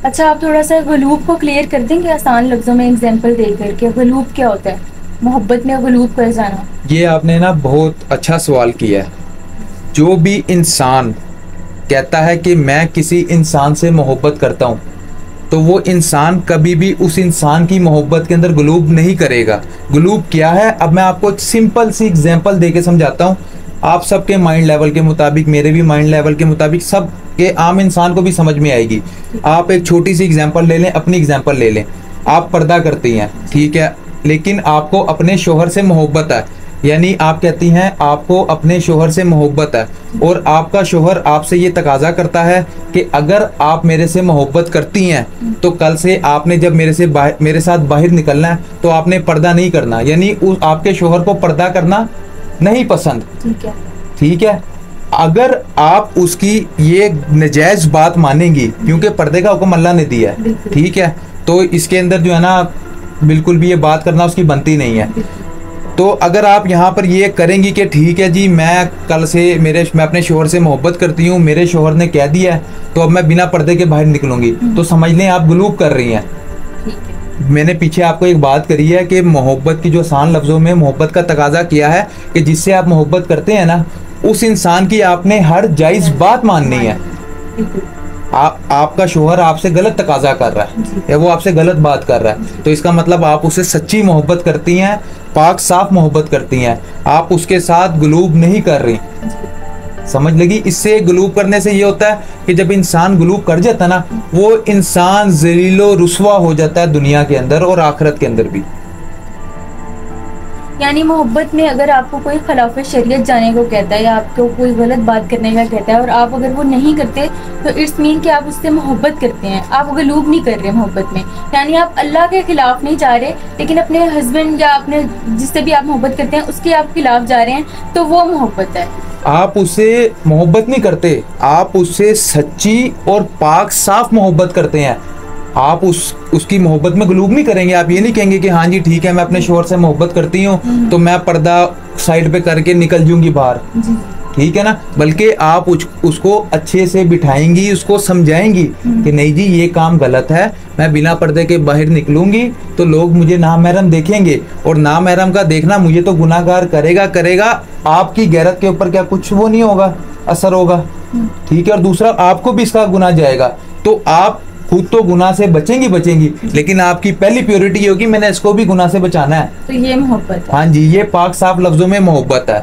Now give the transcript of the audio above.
अच्छा, आप थोड़ा सा गलूब को क्लियर कर देंगे आसान लफ्जों में एग्जांपल दे करके। गलूब क्या होता है, मोहब्बत में गलूब कर जाना? ये आपने ना बहुत अच्छा सवाल किया है। जो भी इंसान कहता है कि मैं किसी इंसान से मोहब्बत करता हूँ, तो वो इंसान कभी भी उस इंसान की मोहब्बत के अंदर गलूब नहीं करेगा। गलूब क्या है, अब मैं आपको एक सिंपल सी एग्जांपल देके समझाता हूँ। आप सबके माइंड लेवल के मुताबिक, मेरे भी माइंड लेवल के मुताबिक, सब के आम इंसान को भी समझ में आएगी। आप एक छोटी सी एग्जांपल ले लें, अपनी एग्जांपल ले लें। आप पर्दा करती हैं, ठीक है, लेकिन आपको अपने शोहर से मोहब्बत है, यानी आप कहती हैं आपको अपने शोहर से मोहब्बत है, और आपका शोहर आपसे ये तकाजा करता है कि अगर आप मेरे से मोहब्बत करती हैं तो कल से आपने जब मेरे साथ बाहर निकलना है तो आपने पर्दा नहीं करना, यानी उस आपके शोहर को पर्दा करना नहीं पसंद। ठीक है। ठीक है, अगर आप उसकी ये नजायज बात मानेंगी, क्योंकि पर्दे का हुक्म अल्लाह ने दिया है, ठीक है, तो इसके अंदर जो है ना बिल्कुल भी ये बात करना उसकी बनती नहीं है। तो अगर आप यहाँ पर ये करेंगी कि ठीक है जी, मैं कल से मैं अपने शोहर से मोहब्बत करती हूँ, मेरे शोहर ने कह दिया है, तो अब मैं बिना पर्दे के बाहर निकलूंगी, तो समझ लें आप गलूब कर रही हैं। मैंने पीछे आपको एक बात करी है कि मोहब्बत की जो आसान लफ्जों में मोहब्बत का तकाजा किया है कि जिससे आप मोहब्बत करते हैं ना, उस इंसान की आपने हर जायज बात माननी है। आपका शोहर आपसे गलत तकाजा कर रहा है या वो आपसे गलत बात कर रहा है, तो इसका मतलब आप उससे सच्ची मोहब्बत करती हैं, पाक साफ मोहब्बत करती हैं, आप उसके साथ गलूब नहीं कर रही। समझ लगी? इससे गलूब करने से ये होता है कि जब इंसान गलूब कर जाता है ना, वो इंसान जलीलो रुस्वा हो जाता है दुनिया के अंदर और आखिरत के अंदर भी। यानी मोहब्बत में अगर आपको कोई खिलाफ शरीयत जाने को कहता है या आपको कोई गलत बात करने का कहता है और आप अगर वो नहीं करते, तो इट्स मीन कि आप उससे मोहब्बत करते हैं, आप गलूब नहीं कर रहे मोहब्बत में। यानी आप अल्लाह के खिलाफ नहीं जा रहे, लेकिन अपने हस्बैंड या अपने जिससे भी आप मोहब्बत करते हैं उसके आप खिलाफ जा रहे हैं, तो वो मोहब्बत है। आप उससे मोहब्बत नहीं करते, आप उससे सच्ची और पाक साफ मोहब्बत करते हैं। आप उसकी मोहब्बत में गलूब नहीं करेंगे। आप ये नहीं कहेंगे कि हाँ जी ठीक है, मैं अपने शोहर से मोहब्बत करती हूँ तो मैं पर्दा साइड पे करके निकल जूंगी बाहर, ठीक है ना, बल्कि आप उसको अच्छे से बिठाएंगी, उसको समझाएंगी कि नहीं जी ये काम गलत है, मैं बिना पर्दे के बाहर निकलूंगी तो लोग मुझे नामहरम देखेंगे, और नामहरम का देखना मुझे तो गुनाहगार करेगा। आपकी गैरत के ऊपर क्या कुछ वो नहीं होगा, असर होगा, ठीक है, और दूसरा आपको भी इसका गुनाह जाएगा। तो आप खुद तो गुनाह से बचेंगी, लेकिन आपकी पहली प्योरिटी होगी मैंने इसको भी गुनाह से बचाना है। तो ये मोहब्बत है। हाँ जी, ये पाक साफ लफ्जों में मोहब्बत है।